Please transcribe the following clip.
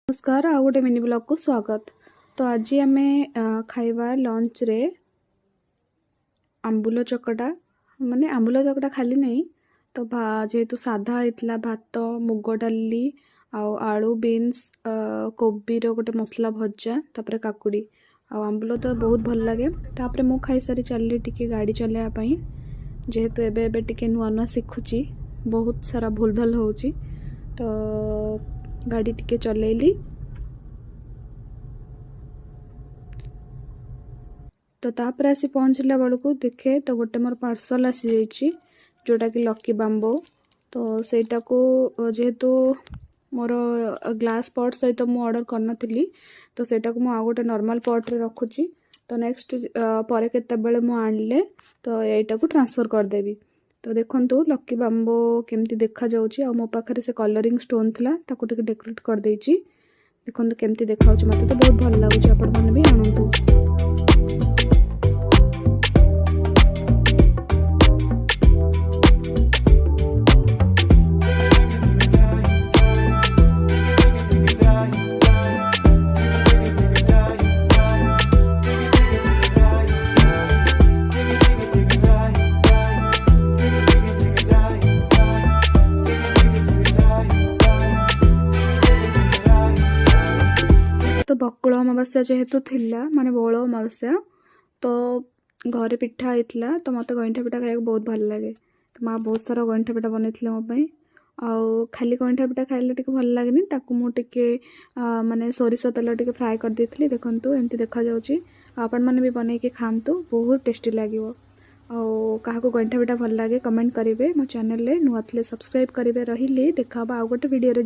नमस्कार आ गोटे mini blog को स्वागत। तो आज आम खाइबा लंच रे आंबुल चकटा माने आंबुल चकटा खाली नहीं तो जेहेतु साधा होता भात मुग डाली आलू बीन्स कोबी रो गोटे मसला भजा तापर काकुड़ी आंबुल तो बहुत भल लगे। तापर मु खाई सारी चलली टिके गाड़ी चलाइबा जेहेतु एबे टिके नुआ नुआ शिखुची बहुत सारा भूल भाल होची तो गाड़ी टिके चलैली। तो तापर आसी पहुँचला बेलू देखे तो गोटे मोर पार्सल आसी जाइए जोटा कि लकी बाम्बो। तो सेटा को जेहेतु मोर ग्लास पॉट सहित मु ऑर्डर करनथिली तो सेटा को मु आ गोटे नॉर्मल पॉट रे रखुची। तो नेक्स्ट परे केते बेले मु आनले तो एटा को ट्रांसफर कर देबी। तो देखंतु लकी बाम्बो केमती देखा जाउची आ मो पाखरे से कलरिंग स्टोन थिला ताको टिके डेकोरेट कर देइची। देखंतु केमती देखाउची मते तो बहुत भल लागुची आपण माने भी आनंतु। तो बकुल अमावास्या जेहेतु थिला माने बड़ अमावास्या तो घरे पिठा होता तो मत गईठा पिठा खाया बहुत भल लगे। तो माँ बहुत सारा गईठा पिठा बनई मो खाली गईठा पिठा खाइले टिके भल लगेनी ताकू मु टिके माने सोरिष तेल टिके फ्राए कर देथिली। देखंतु एमती देखा जाउची आपण माने भी बनै के खांतु बहुत टेस्टी लागिवो। काहाको गईठा पिठा भल लगे कमेंट करेंगे। मो चैनल रे नुआ थिले सब्सक्राइब करेंगे। रहिले देखा आ गोटे वीडियो रे।